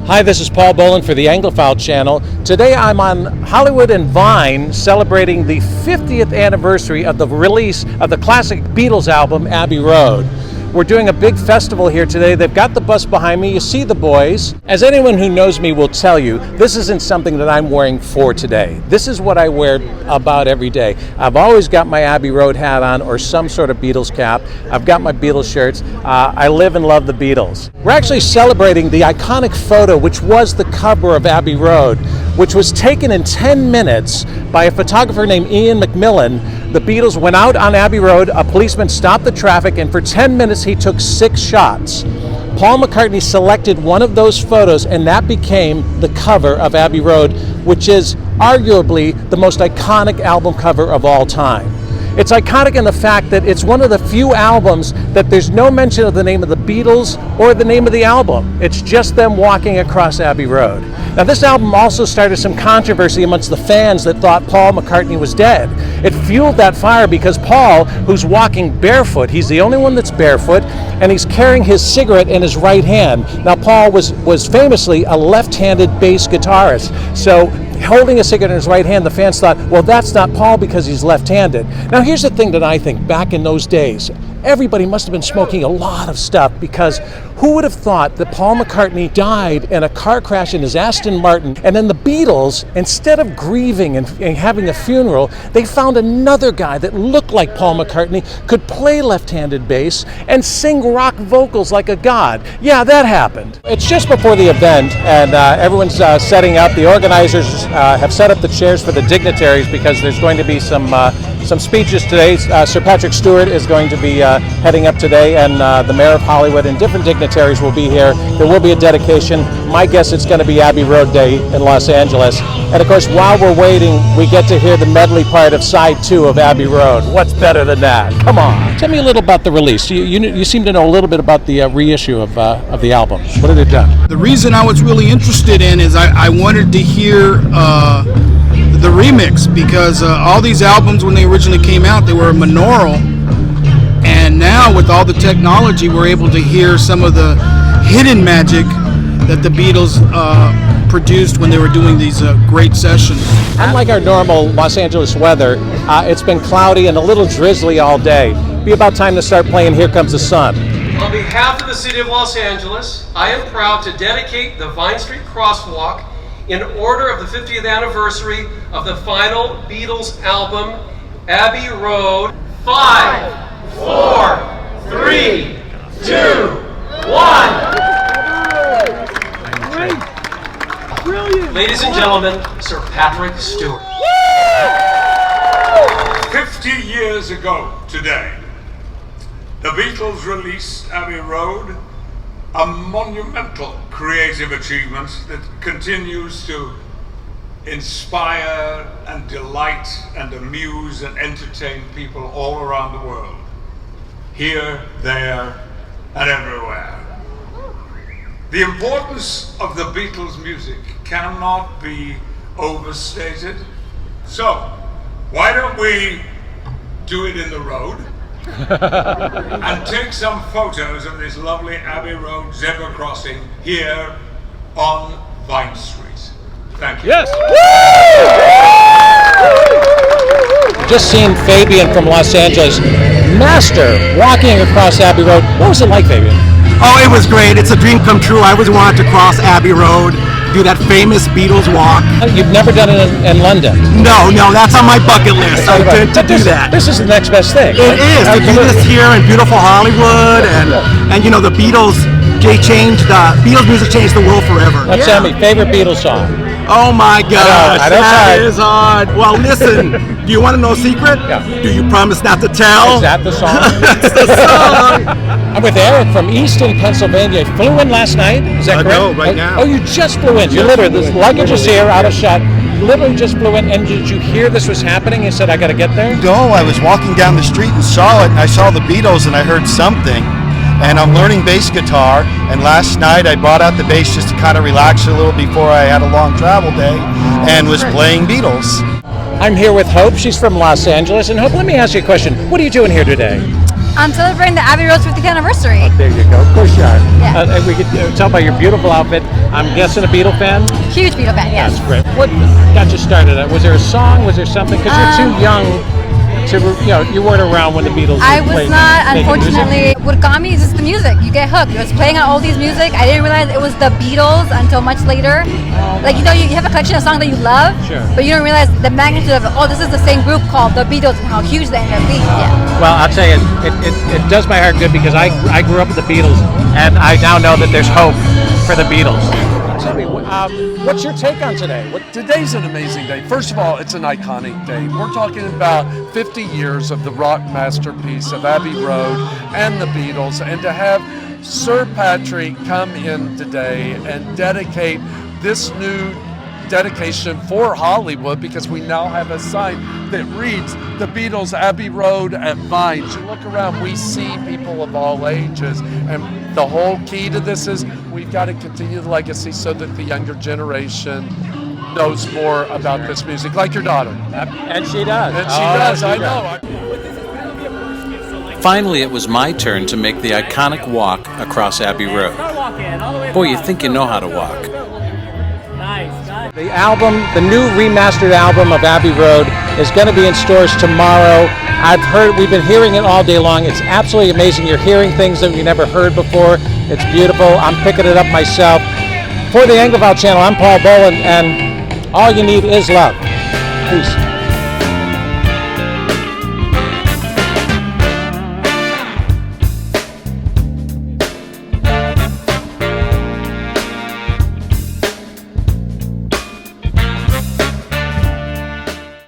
Hi, this is Paul Boland for the Anglophile channel. Today I'm on Hollywood and Vine celebrating the 50th anniversary of the release of the classic Beatles album, Abbey Road. We're doing a big festival here today. They've got the bus behind me. You see the boys. As anyone who knows me will tell you, this isn't something that I'm wearing for today. This is what I wear about every day. I've always got my Abbey Road hat on or some sort of Beatles cap. I've got my Beatles shirts. I live and love the Beatles. We're actually celebrating the iconic photo which was the cover of Abbey Road, which was taken in 10 minutes by a photographer named Ian McMillan. The Beatles went out on Abbey Road, a policeman stopped the traffic, and for 10 minutes he took 6 shots. Paul McCartney selected one of those photos, and that became the cover of Abbey Road, which is arguably the most iconic album cover of all time. It's iconic in the fact that it's one of the few albums that there's no mention of the name of the Beatles or the name of the album. It's just them walking across Abbey Road. Now, this album also started some controversy amongst the fans that thought Paul McCartney was dead. It fueled that fire because Paul, who's walking barefoot, he's the only one that's barefoot, and he's carrying his cigarette in his right hand. Now, Paul was famously a left-handed bass guitarist, so holding a cigarette in his right hand, the fans thought, well, that's not Paul because he's left-handed. Now, here's the thing that I think, back in those days, everybody must have been smoking a lot of stuff, because who would have thought that Paul McCartney died in a car crash in his Aston Martin, and then the Beatles, instead of grieving and having a funeral, they found another guy that looked like Paul McCartney, could play left-handed bass, and sing rock vocals like a god. Yeah, that happened. It's just before the event, and everyone's setting up. The organizers have set up the chairs for the dignitaries because there's going to be some speeches today. Sir Patrick Stewart is going to be heading up today, and the mayor of Hollywood and different dignitaries will be here. There will be a dedication. My guess it's going to be Abbey Road Day in Los Angeles. And of course, while we're waiting, we get to hear the medley part of side 2 of Abbey Road. What's better than that? Come on. Tell me a little about the release. You seem to know a little bit about the reissue of the album. What have they done? The reason I was really interested in is I wanted to hear the remix, because all these albums, when they originally came out, they were monaural, and now with all the technology, we're able to hear some of the hidden magic that the Beatles produced when they were doing these great sessions. Unlike our normal Los Angeles weather, it's been cloudy and a little drizzly all day. Be about time to start playing Here Comes the Sun. On behalf of the City of Los Angeles, I am proud to dedicate the Vine Street Crosswalk in order of the 50th anniversary of the final Beatles album, Abbey Road. 5, 4, 3, 2, 1. Brilliant. Ladies and gentlemen, Sir Patrick Stewart. 50 years ago today, the Beatles released Abbey Road, a monumental creative achievement that continues to inspire and delight and amuse and entertain people all around the world, here, there, and everywhere. The importance of the Beatles' music cannot be overstated. So, why don't we do it in the road and take some photos of this lovely Abbey Road zebra crossing here on Vine Street. Thank you. Yes. Just seen Fabian from Los Angeles, master walking across Abbey Road. What was it like, Fabian? Oh, it was great. It's a dream come true. I always wanted to cross Abbey Road, do that famous Beatles walk. You've never done it in London? No, that's on my bucket list, to do that. This is the next best thing. It is, to do this here in beautiful Hollywood, and you know, the Beatles, Beatles music changed the world forever. Now tell me, favorite Beatles song? Oh my gosh, I know that is hard. Well, listen, do you want to know a secret? Yeah. Do you promise not to tell? Is that the song? That's the song. I'm with Eric from Easton, Pennsylvania. You flew in last night? Is that correct? No, right now. Oh, you just flew in. You literally, this luggage is here, out of shot. You literally just flew in, and did you hear this was happening? You said, I got to get there? No, I was walking down the street and saw it, and I saw the Beatles, and I heard something. And I'm learning bass guitar, and last night I brought out the bass just to kind of relax a little before I had a long travel day, and was playing Beatles. I'm here with Hope. She's from Los Angeles. And Hope, let me ask you a question. What are you doing here today? I'm celebrating the Abbey Road's 50th anniversary. There you go. Of course you are. Yeah. And we could tell by your beautiful outfit. I'm guessing a Beatle fan? Huge Beatle fan, yes. That's great. What got you started? Was there a song? Was there something? Because you're too young to, you weren't around when the Beatles I were was not, making music. unfortunately. What got me is just the music. You get hooked. It was playing on all these music. I didn't realize it was the Beatles until much later. Like, you have a collection of songs that you love, Sure. but you don't realize the magnitude of, this is the same group called the Beatles and how huge they ended up being. Yeah. Well, I'll tell you, it does my heart good because I grew up with the Beatles, and I now know that there's hope for the Beatles. Tell me, what's your take on today? Today's an amazing day. First of all, it's an iconic day. We're talking about 50 years of the rock masterpiece of Abbey Road and the Beatles, and to have Sir Patrick come in today and dedicate this new dedication for Hollywood, because we now have a sign that reads the Beatles, Abbey Road at Vines. You look around, we see people of all ages, and the whole key to this is we've got to continue the legacy so that the younger generation knows more about this music, like your daughter. And she does. And she does, I know. Finally, it was my turn to make the iconic walk across Abbey Road. Boy, you think you know how to walk. The album, the new remastered album of Abbey Road, is going to be in stores tomorrow. We've been hearing it all day long. It's absolutely amazing. You're hearing things that you never heard before. It's beautiful. I'm picking it up myself. For the Anglophile Channel, I'm Paul Boland, and all you need is love. Peace.